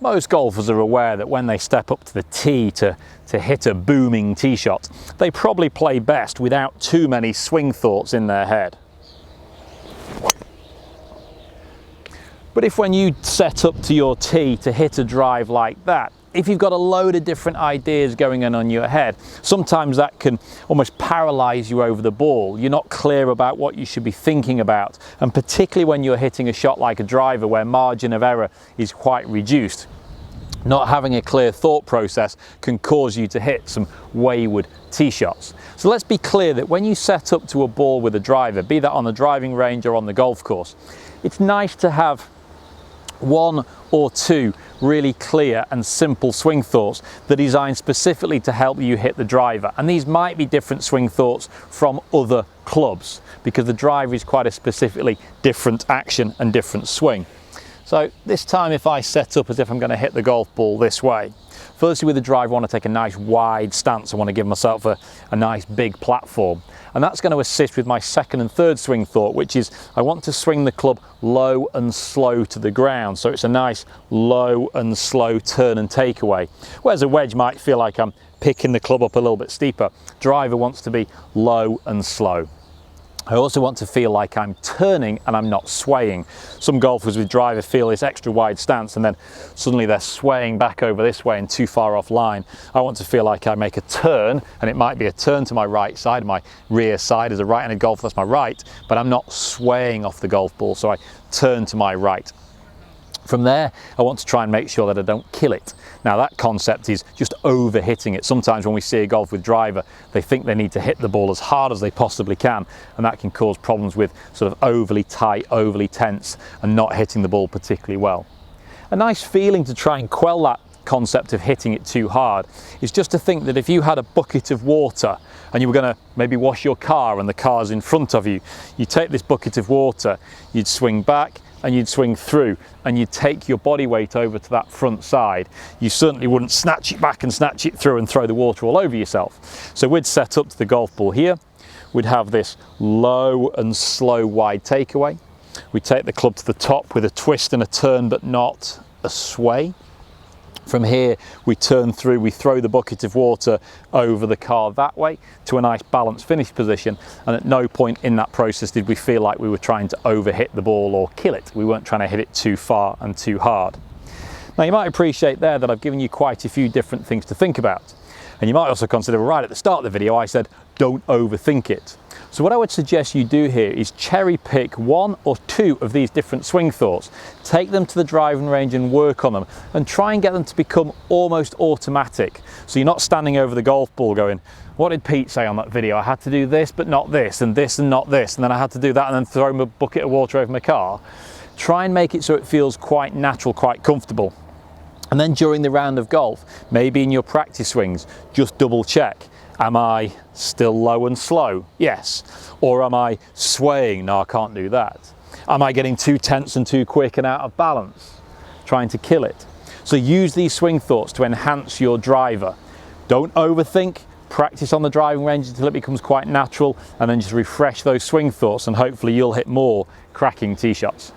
Most golfers are aware that when they step up to the tee to hit a booming tee shot, they probably play best without too many swing thoughts in their head. But if when you set up to your tee to hit a drive like that, if you've got a load of different ideas going on your head, sometimes that can almost paralyze you over the ball. You're not clear about what you should be thinking about, and particularly when you're hitting a shot like a driver where margin of error is quite reduced. Not having a clear thought process can cause you to hit some wayward tee shots. So let's be clear that when you set up to a ball with a driver, be that on the driving range or on the golf course, it's nice to have one or two really clear and simple swing thoughts that are designed specifically to help you hit the driver. And these might be different swing thoughts from other clubs, because the driver is quite a specifically different action and different swing. So this time, if I set up as if I'm going to hit the golf ball this way, firstly with the driver I want to take a nice wide stance. I want to give myself a nice big platform, and that's going to assist with my second and third swing thought, which is I want to swing the club low and slow to the ground, so it's a nice low and slow turn and takeaway. Whereas a wedge might feel like I'm picking the club up a little bit steeper, driver wants to be low and slow. I also want to feel like I'm turning and I'm not swaying. Some golfers with driver feel this extra wide stance and then suddenly they're swaying back over this way and too far off line. I want to feel like I make a turn, and it might be a turn to my right side, my rear side. As a right-handed golfer, that's my right, but I'm not swaying off the golf ball, so I turn to my right. From there, I want to try and make sure that I don't kill it. Now that concept is just over hitting it. Sometimes when we see a golf with driver, they think they need to hit the ball as hard as they possibly can, and that can cause problems with sort of overly tight, overly tense, and not hitting the ball particularly well. A nice feeling to try and quell that concept of hitting it too hard is just to think that if you had a bucket of water and you were going to maybe wash your car and the car's in front of you, you take this bucket of water, you'd swing back and you'd swing through, and you'd take your body weight over to that front side. You certainly wouldn't snatch it back and snatch it through and throw the water all over yourself. So we'd set up to the golf ball here, we'd have this low and slow wide takeaway. We'd take the club to the top with a twist and a turn, but not a sway. From here, we turn through, we throw the bucket of water over the car that way to a nice balanced finish position, and at no point in that process did we feel like we were trying to overhit the ball or kill it. We weren't trying to hit it too far and too hard. Now you might appreciate there that I've given you quite a few different things to think about. And you might also consider, right at the start of the video, I said, don't overthink it. So what I would suggest you do here is cherry pick one or two of these different swing thoughts, take them to the driving range and work on them, and try and get them to become almost automatic. So you're not standing over the golf ball going, what did Pete say on that video? I had to do this, but not this, and this and not this, and then I had to do that and then throw a bucket of water over my car. Try and make it so it feels quite natural, quite comfortable. And then during the round of golf, maybe in your practice swings, just double check. Am I still low and slow? Yes. Or am I swaying? No, I can't do that. Am I getting too tense and too quick and out of balance? Trying to kill it. So use these swing thoughts to enhance your driver. Don't overthink. Practice on the driving range until it becomes quite natural, and then just refresh those swing thoughts, and hopefully you'll hit more cracking tee shots.